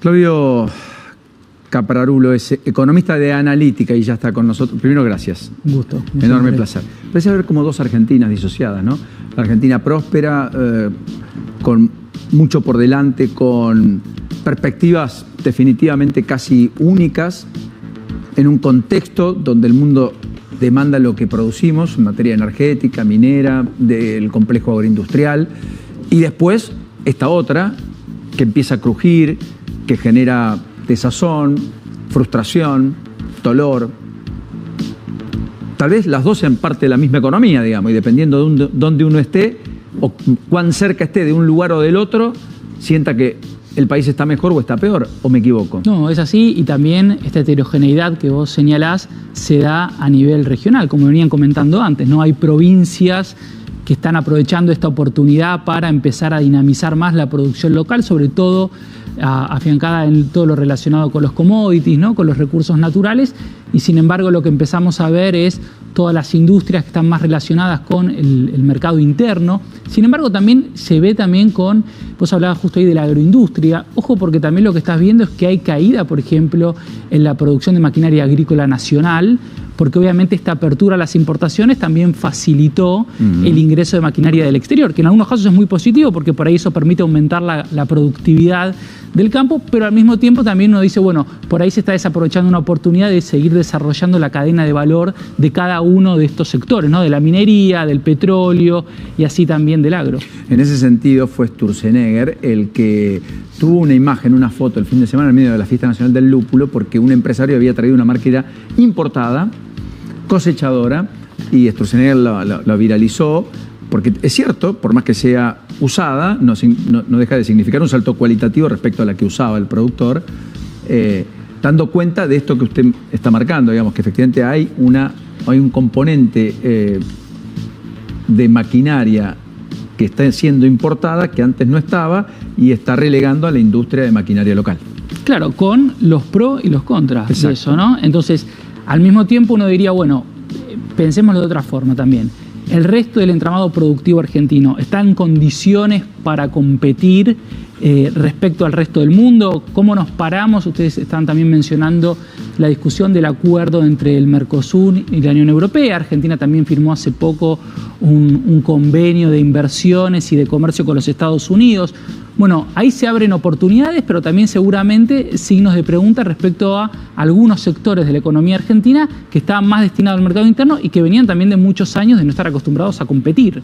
Claudio Caprarulo es economista de analítica y ya está con nosotros. Primero, gracias. Un gusto. Enorme placer. Parece haber como dos Argentinas disociadas, ¿no? La Argentina próspera, con mucho por delante, con perspectivas definitivamente casi únicas, en un contexto donde el mundo demanda lo que producimos en materia energética, minera, del complejo agroindustrial. Y después, esta otra, que empieza a crujir, que genera desazón, frustración, dolor. Tal vez las dos sean parte de la misma economía, digamos, y dependiendo de dónde uno esté o cuán cerca esté de un lugar o del otro, sienta que el país está mejor o está peor, ¿o me equivoco? No, es así, y también esta heterogeneidad que vos señalás se da a nivel regional, como venían comentando antes, ¿no? Hay provincias que están aprovechando esta oportunidad para empezar a dinamizar más la producción local, sobre todo afiancada en todo lo relacionado con los commodities, ¿no? Con los recursos naturales, y sin embargo lo que empezamos a ver es todas las industrias que están más relacionadas con el mercado interno. Sin embargo, también se ve también con, vos hablabas justo ahí de la agroindustria, ojo, porque también lo que estás viendo es que hay caída, por ejemplo, en la producción de maquinaria agrícola nacional, porque obviamente esta apertura a las importaciones también facilitó el ingreso de maquinaria del exterior, que en algunos casos es muy positivo porque por ahí eso permite aumentar la productividad del campo, pero al mismo tiempo también uno dice, bueno, por ahí se está desaprovechando una oportunidad de seguir desarrollando la cadena de valor de cada uno de estos sectores, ¿no? De la minería, del petróleo y así también del agro. En ese sentido fue Sturzenegger el que tuvo una imagen, una foto el fin de semana en medio de la Fiesta Nacional del Lúpulo, porque un empresario había traído una máquina importada, cosechadora, y Sturzenegger la viralizó, porque es cierto, por más que sea usada, no deja de significar un salto cualitativo respecto a la que usaba el productor, dando cuenta de esto que usted está marcando, digamos, que efectivamente hay un componente de maquinaria que está siendo importada, que antes no estaba, y está relegando a la industria de maquinaria local. Claro, con los pros y los contras de eso, ¿no? Entonces, al mismo tiempo uno diría, bueno, pensémoslo de otra forma también. ¿El resto del entramado productivo argentino está en condiciones para competir respecto al resto del mundo? ¿Cómo nos paramos? Ustedes están también mencionando la discusión del acuerdo entre el Mercosur y la Unión Europea. Argentina también firmó hace poco un convenio de inversiones y de comercio con los Estados Unidos. Bueno, ahí se abren oportunidades, pero también seguramente signos de pregunta respecto a algunos sectores de la economía argentina que estaban más destinados al mercado interno y que venían también de muchos años de no estar acostumbrados a competir.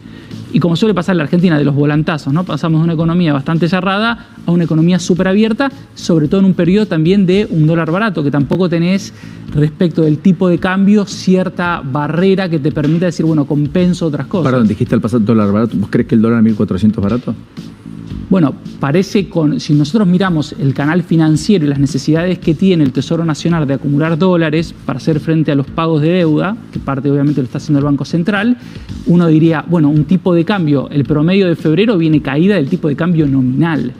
Y como suele pasar en la Argentina, de los volantazos, ¿no? Pasamos de una economía bastante cerrada a una economía súper abierta, sobre todo en un periodo también de un dólar barato, que tampoco tenés respecto del tipo de cambio cierta barrera que te permita decir, bueno, compenso otras cosas. Perdón, dijiste al pasar dólar barato, ¿vos crees que el dólar a 1.400 barato? Bueno, parece si nosotros miramos el canal financiero y las necesidades que tiene el Tesoro Nacional de acumular dólares para hacer frente a los pagos de deuda, que parte obviamente lo está haciendo el Banco Central, uno diría, bueno, un tipo de cambio, el promedio de febrero viene caída del tipo de cambio nominal.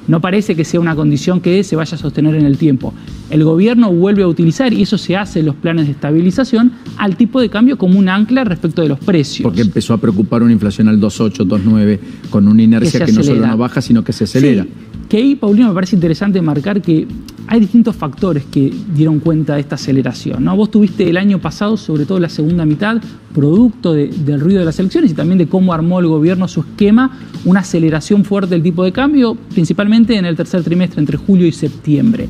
No parece que sea una condición que se vaya a sostener en el tiempo. El gobierno vuelve a utilizar, y eso se hace en los planes de estabilización, al tipo de cambio como un ancla respecto de los precios. Porque empezó a preocupar una inflación al 2,8, 2,9, con una inercia que no solo no baja, sino que se acelera. Sí, que ahí, Paulino, me parece interesante marcar que hay distintos factores que dieron cuenta de esta aceleración, ¿no? Vos tuviste el año pasado, sobre todo la segunda mitad, producto del ruido de las elecciones y también de cómo armó el gobierno su esquema, una aceleración fuerte del tipo de cambio, principalmente en el tercer trimestre, entre julio y septiembre.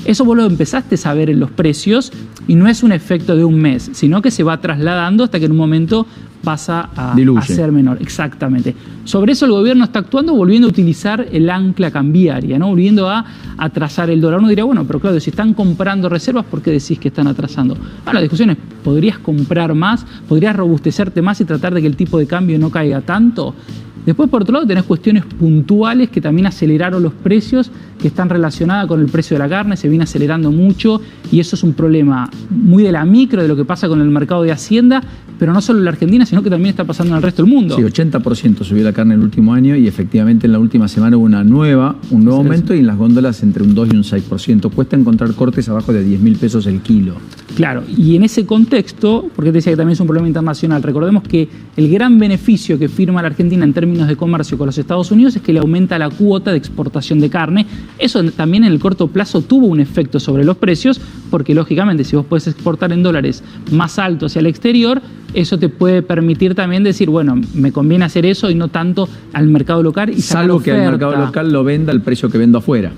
Eso vos lo empezaste a ver en los precios y no es un efecto de un mes, sino que se va trasladando hasta que en un momento pasa a ser menor. Exactamente. Sobre eso el gobierno está actuando, volviendo a utilizar el ancla cambiaria, ¿no? Volviendo a atrasar el dólar. Uno diría, bueno, pero claro, si están comprando reservas, ¿por qué decís que están atrasando? Bueno, la discusión es, ¿podrías comprar más? ¿Podrías robustecerte más y tratar de que el tipo de cambio no caiga tanto? Después, por otro lado, tenés cuestiones puntuales que también aceleraron los precios, que están relacionadas con el precio de la carne, se viene acelerando mucho y eso es un problema muy de la micro, de lo que pasa con el mercado de Hacienda, pero no solo en la Argentina, sino que también está pasando en el resto del mundo. Sí, 80% subió la carne en el último año y efectivamente en la última semana hubo un nuevo aumento y en las góndolas entre un 2 y un 6%. Cuesta encontrar cortes abajo de 10.000 pesos el kilo. Claro, y en ese contexto, porque te decía que también es un problema internacional, recordemos que el gran beneficio que firma la Argentina en términos de comercio con los Estados Unidos es que le aumenta la cuota de exportación de carne. Eso también en el corto plazo tuvo un efecto sobre los precios, porque lógicamente si vos podés exportar en dólares más alto hacia el exterior, eso te puede permitir también decir, bueno, me conviene hacer eso y no tanto al mercado local. Y salvo que al mercado local lo venda al precio que vendo afuera.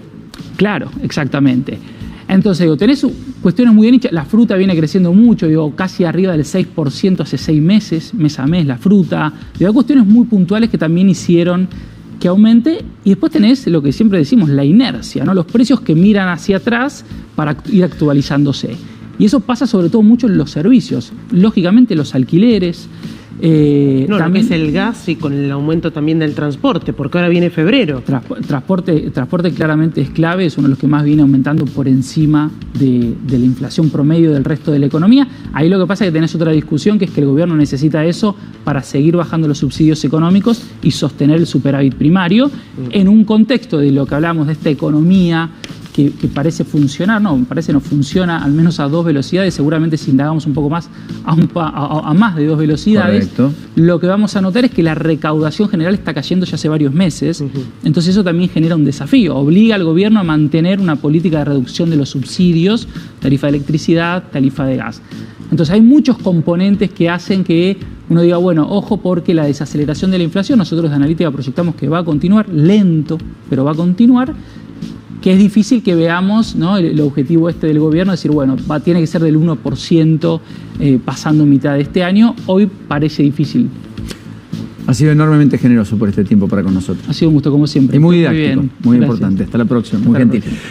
Claro, exactamente. Entonces, digo, tenés cuestiones muy bien hechas. La fruta viene creciendo mucho, digo, casi arriba del 6% hace 6 meses, mes a mes, la fruta. Digo, hay cuestiones muy puntuales que también hicieron que aumente. Y después tenés lo que siempre decimos, la inercia, ¿no? Los precios que miran hacia atrás para ir actualizándose. Y eso pasa sobre todo mucho en los servicios. Lógicamente, los alquileres. También lo que es el gas y con el aumento también del transporte, porque ahora viene febrero. Transporte claramente es clave, es uno de los que más viene aumentando por encima de la inflación promedio del resto de la economía. Ahí lo que pasa es que tenés otra discusión, que es que el gobierno necesita eso para seguir bajando los subsidios económicos y sostener el superávit primario en un contexto de lo que hablamos de esta economía que parece funcionar, no funciona al menos a 2 velocidades, seguramente si indagamos un poco más a más de 2 velocidades. Correcto. Lo que vamos a notar es que la recaudación general está cayendo ya hace varios meses, entonces eso también genera un desafío, obliga al gobierno a mantener una política de reducción de los subsidios, tarifa de electricidad, tarifa de gas. Entonces hay muchos componentes que hacen que uno diga, bueno, ojo porque la desaceleración de la inflación, nosotros de Analítica proyectamos que va a continuar, lento, pero va a continuar, que es difícil que veamos, ¿no?, el objetivo del gobierno, decir, bueno, tiene que ser del 1% pasando mitad de este año. Hoy parece difícil. Ha sido enormemente generoso por este tiempo para con nosotros. Ha sido un gusto como siempre. Y muy didáctico, muy importante. Hasta la próxima, muy gentil.